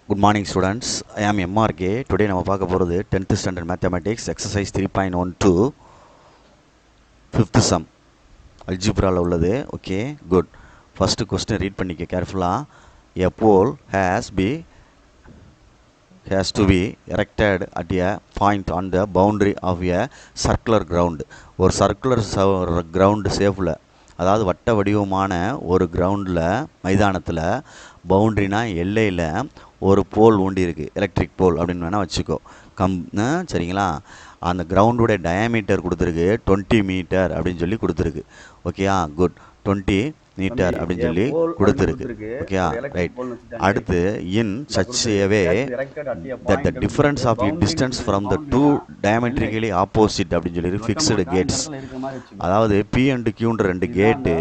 Good morning students, I am MRK. Today நம்ம பார்க்க போகிறது 10th standard mathematics exercise 3.12 5th sum algebraல உள்ளது. Okay, good. First question read பண்ணிக்க கேர்ஃபுல்லாக. A pole has to be erected at a point on the boundary of a circular ground. ஒரு circular ground சேஃபில், அதாவது வட்ட வடிவமான ஒரு கிரவுண்டில் மைதானத்தில் பவுண்ட்ரினா எல்லையில் ஒரு போல் ஊண்டி இருக்குது, எலக்ட்ரிக் போல் அப்படின்னு வேணால் வச்சுக்கோ. சரிங்களா? அந்த கிரவுண்டுடைய டயாமீட்டர் கொடுத்துருக்கு 20 மீட்டர் அப்படின்னு சொல்லி கொடுத்துருக்கு. ஓகேயா? குட். 20 மீட்டர் அப்படின்னு சொல்லி கொடுத்துருக்கு. ஓகேயா? ரைட். அடுத்து in such a way that the difference of the distance from the two diametrically opposite அப்படின்னு சொல்லி ஃபிக்ஸ்டு கேட்ஸ், அதாவது P and Qன்ற ரெண்டு கேட்டு.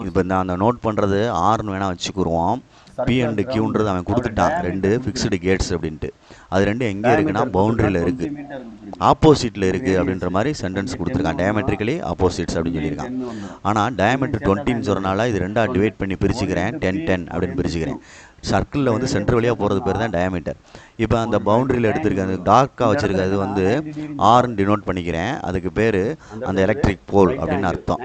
இப்போ நான் அந்த நோட் பண்ணுறது ஆர்னு வேணால் வச்சுக்குருவோம். P and Qன்றது அவன் கொடுத்துட்டான் ரெண்டு ஃபிக்ஸ்டு கேட்ஸ் அப்படின்ட்டு. அது ரெண்டு எங்கே இருக்குன்னா பவுண்ட்ரியில் இருக்குது, ஆப்போசிட்டில் இருக்குது அப்படின்ற மாதிரி சென்டென்ஸ் கொடுத்துருக்கான். டயாமெட்ரிக்கலி ஆப்போசிட்ஸ் அப்படின்னு சொல்லியிருக்கான். ஆனால் டயாமெட்ரி 20ன்னு சொல்கிறனால இது ரெண்டாக டிவைட் பண்ணி பிரிச்சுக்கிறேன். 10 அப்படின்னு பிரிச்சுக்கிறேன். சர்க்கிளில் வந்து சென்டர் வழியாக போகிறது பேர் தான் டயாமீட்டர். இப்போ அந்த பவுண்ட்ரியில் எடுத்திருக்க அந்த டார்க்காக வச்சுருக்கிறது வந்து ஆர்ன்னு டினோட் பண்ணிக்கிறேன். அதுக்கு பேர் அந்த எலக்ட்ரிக் போல் அப்படின்னு அர்த்தம்.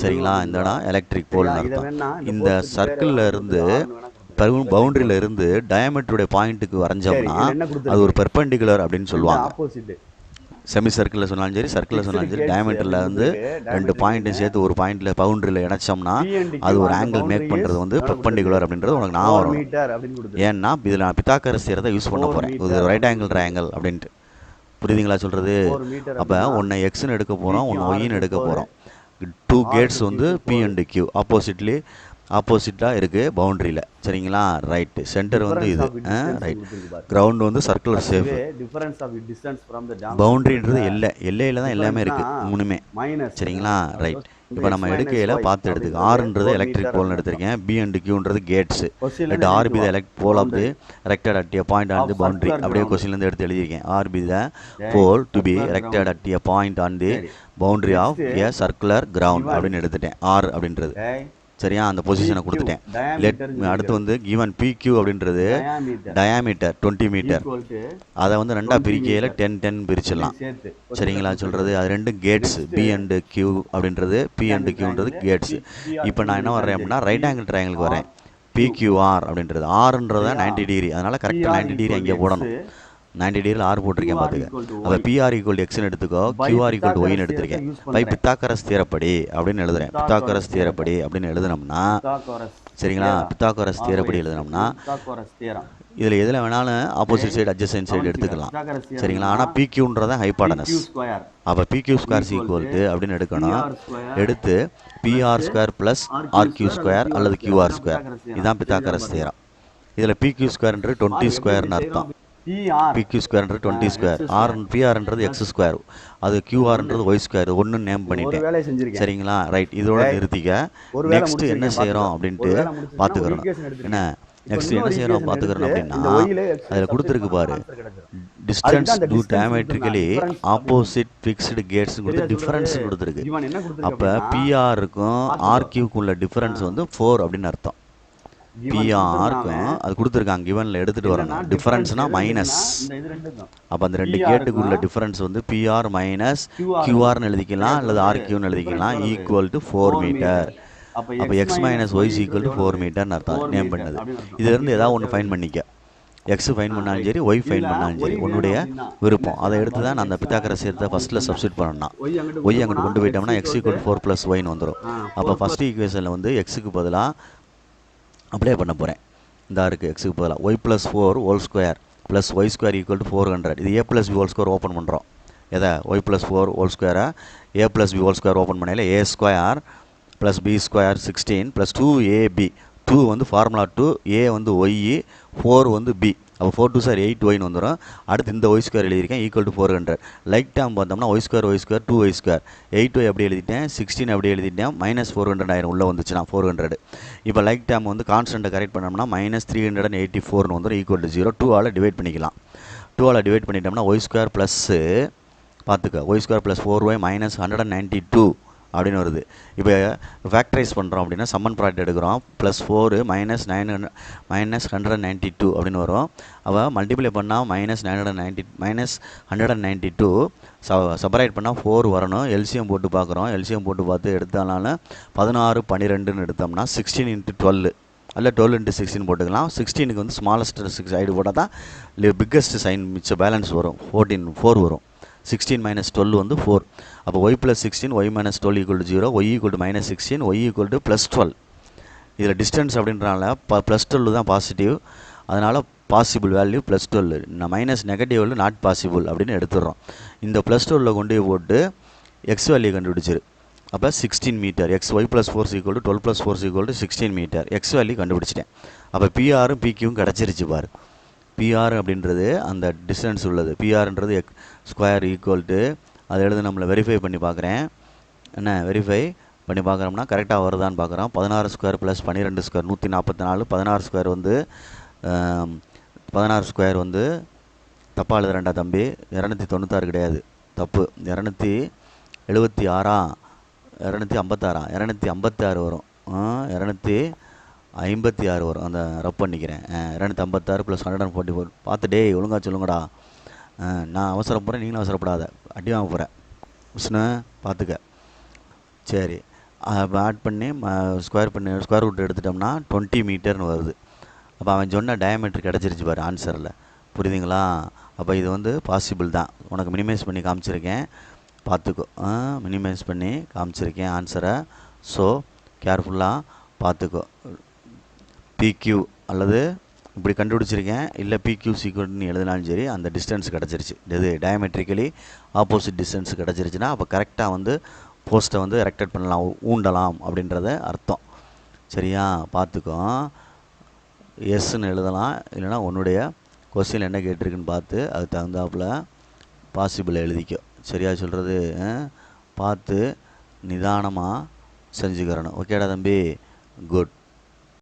சரிங்களா? இந்த இடம் எலக்ட்ரிக் போல்னு அர்த்தம். இந்த சர்க்கிளில் இருந்து பவுண்டரியில் இருந்து டயாமீட்டருடைய பாயிண்ட்டுக்கு வரைஞ்சோம்னா அது ஒரு பெர்பெண்டிகுலர் அப்படின்னு சொல்லுவாங்க. செமி சர்க்கிளில் சொன்னாலும் சரி, சர்க்கிளில் சொன்னாலும் சரி, டயாமீட்டரில் வந்து ரெண்டு பாயிண்ட்டையும் சேர்த்து ஒரு பாயிண்டில் பவுண்டரியில் இணைச்சோம்னா அது ஒரு ஆங்கிள் மேக் பண்ணுறது வந்து பெர்பெண்டிகுலர் அப்படின்றது உனக்கு நான் வரும். ஏன்னா இதில் நான் பித்தாகரஸ் தியரத்தை யூஸ் பண்ண போகிறேன். இது ரைட் ஆங்கிள் ட்ரையாங்கிள் அப்படின்ட்டு. புரியுதுங்களா சொல்கிறது? அப்போ ஒன்று எக்ஸ்ன்னு எடுக்க போகிறோம், ஒன்று ஒய்ன்னு எடுக்க போகிறோம். 2 கேட்ஸ் வந்து P and Q ஆப்போசிட்டாக இருக்குது பவுண்ட்ரியில். சரிங்களா? ரைட்டு. சென்டர் வந்து இது ரைட். கிரவுண்டு வந்து சர்க்குலர் சேஃப். பவுண்ட்ரின்றது எல்லையில் தான் எல்லாமே இருக்குது மூணுமே. சரிங்களா? ரைட். இப்போ நம்ம எடுக்கையில் பார்த்து எடுத்துக்க. ஆர்ன்றது எலக்ட்ரிக் போல்னு எடுத்திருக்கேன். B and Qன்றது gates. Let R be the pole of the erected at a point on the boundary. அப்படியே கொஸ்டின்லேருந்து எடுத்து எழுதியிருக்கேன். R be the pole to be erected at a point on the boundary of a circular ground அப்படின்னு எடுத்துட்டேன். R அப்படின்றது சரியா? அந்த பொசிஷனை கொடுத்துட்டேன். லெட் அடுத்து வந்து கிவன் PQ அப்படின்றது டயாமீட்டர் 20 மீட்டர். அதை வந்து ரெண்டாக பிரிக்கையில் 10 பிரிச்சிடலாம். சரிங்களா சொல்கிறது? அது ரெண்டு கேட்ஸ் B and Q அப்படின்றது, P and Qன்றது கேட்ஸ். இப்போ நான் என்ன வர்றேன் அப்படின்னா ரைட் ஆங்கிள் ட்ரையாங்கிளுக்கு வரேன். PQR அப்படின்றது ஆறுன்றத 90 டிகிரி, அதனால் கரெக்டாக 90 டிகிரி அங்கே போடணும். 90 டிகிரியில் ஆர் போட்டிருக்கேன் பார்த்துக்க. அப்போ PR = Xன்னு எடுத்துக்கோ, QR = Yன்னு எடுத்திருக்கேன். பை பித்தாகரஸ் தியரப்படி அப்படின்னு எழுதுறேன். பித்தாகரஸ் தியரப்படி அப்படின்னு எழுதுனோம்னா, சரிங்களா? பித்தாகரஸ் தியரப்படி எழுதுனோம்னா இதில் எதில் வேணாலும் ஆப்போசிட் சைடு அட்ஜசன்ட் சைடு எடுத்துக்கலாம். சரிங்களா? ஆனால் PQன்றதான் ஹைபாடனஸ். அப்போ PQ² = அப்படின்னு எடுக்கணும். எடுத்து PR² + RQ² அல்லது QR². இதுதான் பித்தாகரஸ் தியரம். இதில் PQ²ன்றது 20² அர்த்தம். PQ²ன்றது 20². PRன்றது X². அது QRன்றது Y². ஒன்று நேம் பண்ணிட்டேன். சரிங்களா? ரைட். இதோட நிறுத்திக்க. நெக்ஸ்ட் என்ன செய்கிறோம் அப்படின்ட்டு பார்த்துக்கிறோம். என்ன நெக்ஸ்ட் என்ன செய்கிறோம் பார்த்துக்கிறோம் அப்படின்னா, அதில் கொடுத்துருக்கு பாரு, distance two diametrically opposite fixed gates கொடுத்து டிஃபரன்ஸ் கொடுத்துருக்கு. அப்போ PRக்கும் RQக்கும் உள்ள டிஃபரன்ஸ் வந்து 4 அப்படின்னு அர்த்தம். PRக்கும் அது கொடுத்துருக்காங்க கிவனில் எடுத்துகிட்டு வரணும். டிஃபரன்ஸ்னால் மைனஸ். அப்போ அந்த ரெண்டு கேட்டுக்குள்ள டிஃபரன்ஸ் வந்து PR - QRன்னு எழுதிக்கலாம் அல்லது RQன்னு எழுதிக்கலாம். = 4 மீட்டர். அப்போ X - Y = 4 மீட்டர்னு அர்த்தம் நேம் பண்ணது. இதுலேருந்து ஏதாவது ஒன்று ஃபைன் பண்ணிக்க. X ஃபைன் பண்ணாலும் சரி, Y ஃபைன் பண்ணாலும் சரி, உன்னுடைய விருப்பம். அதை எடுத்து தான் நான் அந்த பித்தாகரஸ் தியரத்தை ஃபஸ்ட்டில் சப்ஸ்டிட் பண்ணணும். Y அங்கிட்டு கொண்டு போயிட்டோம்னா X = 4 + Yன்னு வந்துடும். அப்போ ஃபஸ்ட் ஈக்குவேஷனில் வந்து Xக்கு பதிலாக அப்ளை பண்ண போகிறேன். இந்த இருக்குது Xக்கு பதிலாக Y + 4 ² + Y² = 400. இது A + B ² ஓப்பன் பண்ணுறோம். எதை? Y + 4 ² A + B ² ஓப்பன் பண்ணையில் A² + B² 16 + 2AB. 2 வந்து ஃபார்முலா 2, A வந்து Y, 4 வந்து B. அப்போ 4 2 சார் 8Yன்னு வந்துடும். அடுத்து இந்த Y² எழுதியிருக்கேன் = 400. லைக் டேம் பார்த்தோம்னா Y² 2Y². 8Y அப்படி எழுதிட்டேன், 16 அப்படி எழுதிட்டேன். -400 ஆயிரம் உள்ளே வந்துச்சுன்னா 400. இப்போ லைக் டேம் வந்து கான்ஸ்டண்ட்டை கரெக்ட் பண்ணோம்னா -384ன்னு வந்துடும். = 0. 2ஆல் டிவைட் பண்ணிக்கலாம். 2ஆல் டிவைட் பண்ணிட்டோம்னா Y² ப்ளஸ்ஸு பார்த்துக்க Y² + 4Y - 192 அப்படின்னு வருது. இப்போ ஃபேக்டரைஸ் பண்ணுறோம் அப்படின்னா சம்மன் ப்ராடக்ட் எடுக்கிறோம், +4 -192 அப்படின்னு வரும். அவள் மல்டிப்ளை பண்ணால் -192 செப்பரேட் பண்ணால் 4 வரணும். எல்சிஎம் போட்டு பார்க்குறோம். எல்சிஎம் போட்டு பார்த்து எடுத்தாலும் 16 12ன்னு எடுத்தோம்னா 16 × 12 அல்ல 12 × 16 போட்டுக்கலாம். 16க்கு வந்து ஸ்மாலஸ்ட் சைடு போட்டால் தான் பிக்கஸ்ட் சைன் மிச்ச பேலன்ஸ் வரும். 4 வரும். 16 - 12 வந்து 4. அப்போ y + 16 y - 12 = 0, y = -16, y = +12. இதில் டிஸ்டன்ஸ் அப்படின்றனால +12 தான் பாசிட்டிவ், அதனால் possible value +12. Minus negative value not possible அப்படின்னு எடுத்துடுறோம். இந்த +12 கொண்டு போட்டு எக்ஸ் வேல்யூ கண்டுபிடிச்சிரு. அப்போ 16 metre. y + 4 = 12 + 4 = 16 metre. X value கண்டுபிடிச்சிட்டேன். அப்போ பிஆரும் பிக்யூவும் கிடச்சிருச்சு பாரு. பிஆர் அப்படின்றது அந்த டிஸ்டன்ஸ் உள்ளது. பிஆர்ன்றது ஸ்கொயர் ஈக்குவல் அதை எழுத நம்மளை வெரிஃபை பண்ணி பார்க்குறேன். என்ன வெரிஃபை பண்ணி பார்க்குறோம்னா கரெக்டாக வருதான்னு பார்க்குறோம். 16² + 12² 144. 16² வந்து 16² வந்து தப்பாக எழுதுறேன்டா தம்பி. 296 கிடையாது, தப்பு. 276 256 வரும். 256 வரும். அந்த ரப் பண்ணிக்கிறேன். 256 + 144 பார்த்து டேய் ஒழுங்காக சொல்லுங்கடா. நான் அவசரப்படுறேன், நீங்களும் அவசரப்படாத. அடி வாங்க போகிறேன் விஷ்ணு, பார்த்துக்க. சரி, ஆட் பண்ணி ஸ்கொயர் ரூட் எடுத்துட்டோம்னா 20 மீட்டர்னு வருது. அப்போ அவன் சொன்ன டயமீட்டர் கிடச்சிருச்சு பாரு ஆன்சரில். புரியுதுங்களா? அப்போ இது வந்து பாசிபிள் தான். உனக்கு மினிமைஸ் பண்ணி காமிச்சிருக்கேன், பார்த்துக்கோ. மினிமைஸ் பண்ணி காமிச்சிருக்கேன் ஆன்சரை. ஸோ கேர்ஃபுல்லாக பார்த்துக்கோ. பிக்யூ அல்லது இப்படி கண்டுபிடிச்சிருக்கேன், இல்லை பிக்யூ சீக்வெண்ட்னு எழுதினாலும் சரி, அந்த டிஸ்டன்ஸ் கிடச்சிருச்சு. இது டயமெட்ரிக்கலி ஆப்போசிட் டிஸ்டன்ஸ் கிடச்சிருச்சுன்னா அப்போ கரெக்டாக வந்து போஸ்ட்டை வந்து எரெக்டட் பண்ணலாம், ஊண்டலாம் அப்படின்றத அர்த்தம். சரியா? பார்த்துக்கோ. எஸ்ன்னு எழுதலாம், இல்லைனா உன்னுடைய கொஸ்டின் என்ன கேட்டிருக்குன்னு பார்த்து அதுக்கு தகுந்தாப்பில் பாசிபிள் எழுதிக்கோ. சரியா சொல்கிறது? பார்த்து நிதானமாக செஞ்சுக்கிறணும். ஓகேடா தம்பி? குட்.